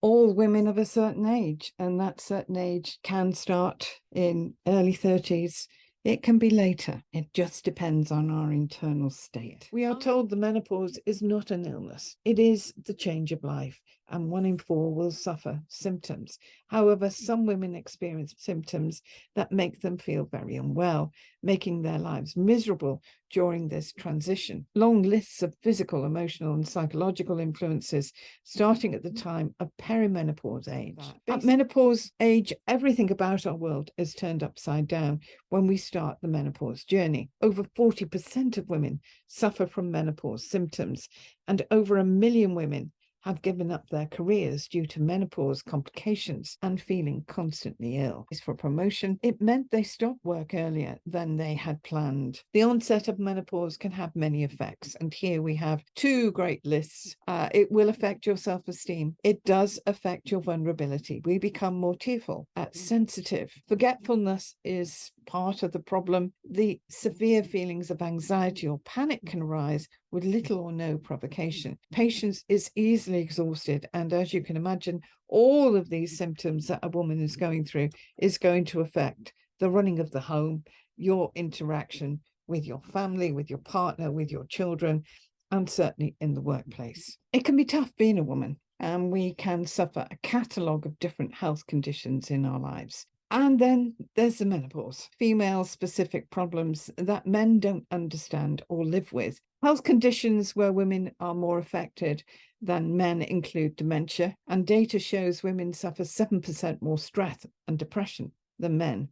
all women of a certain age, and that certain age can start in early 30s. It can be later. It just depends on our internal state. We are told the menopause is not an illness. It is the change of life, and 1 in 4 will suffer symptoms. However, some women experience symptoms that make them feel very unwell, making their lives miserable during this transition. Long lists of physical, emotional, and psychological influences starting at the time of perimenopause age. At menopause age, everything about our world is turned upside down when we start the menopause journey. Over 40% of women suffer from menopause symptoms, and over 1 million women have given up their careers due to menopause complications and feeling constantly ill. For promotion, it meant they stopped work earlier than they had planned. The onset of menopause can have many effects, and here we have 2 great lists. It will affect your self-esteem. It does affect your vulnerability. We become more tearful, sensitive. Forgetfulness is part of the problem. The severe feelings of anxiety or panic can arise with little or no provocation. Patience is easily exhausted, and as you can imagine, all of these symptoms that a woman is going through is going to affect the running of the home, your interaction with your family, with your partner, with your children, and certainly in the workplace. It can be tough being a woman, and we can suffer a catalogue of different health conditions in our lives. And then there's the menopause, female-specific problems that men don't understand or live with. Health conditions where women are more affected than men include dementia, and data shows women suffer 7% more stress and depression than men.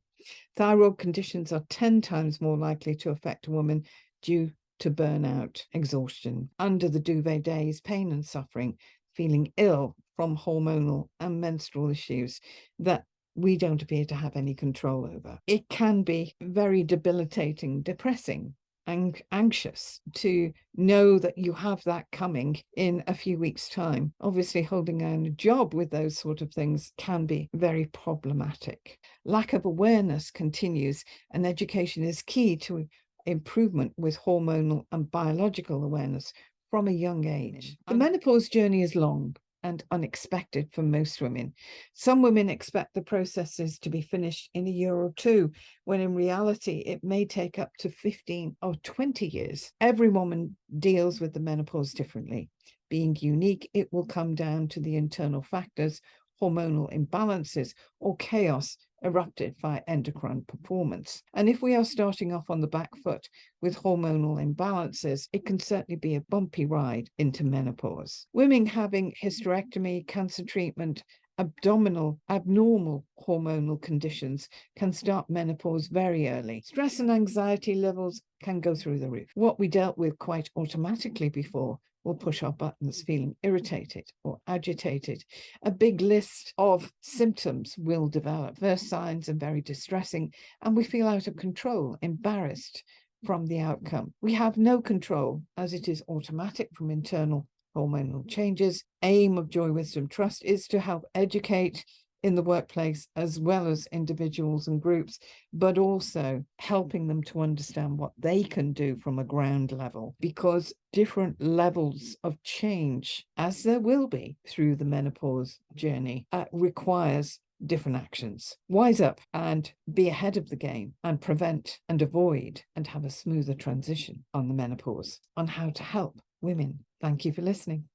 Thyroid conditions are 10 times more likely to affect a woman due to burnout, exhaustion, under the duvet days, pain and suffering, feeling ill from hormonal and menstrual issues that we don't appear to have any control over. It can be very debilitating, depressing, and anxious to know that you have that coming in a few weeks' time. Obviously, holding down a job with those sort of things can be very problematic. Lack of awareness continues, and education is key to improvement with hormonal and biological awareness from a young age. The menopause journey is long and unexpected for most women. Some women expect the processes to be finished in a year or 2, when in reality it may take up to 15 or 20 years. Every woman deals with the menopause differently. Being unique, it will come down to the internal factors, hormonal imbalances, or chaos erupted by endocrine performance. And if we are starting off on the back foot with hormonal imbalances, it can certainly be a bumpy ride into menopause. Women having hysterectomy, cancer treatment, abnormal hormonal conditions can start menopause very early. Stress and anxiety levels can go through the roof. What we dealt with quite automatically before will push our buttons, feeling irritated or agitated. A big list of symptoms will develop. First signs are very distressing, and we feel out of control, embarrassed from the outcome. We have no control, as it is automatic from internal hormonal changes. Aim of Joy, Wisdom, Trust is to help educate in the workplace as well as individuals and groups, but also helping them to understand what they can do from a ground level, because different levels of change, as there will be through the menopause journey, requires different actions. Wise up and be ahead of the game and prevent and avoid and have a smoother transition on the menopause, on how to help women. Thank you for listening.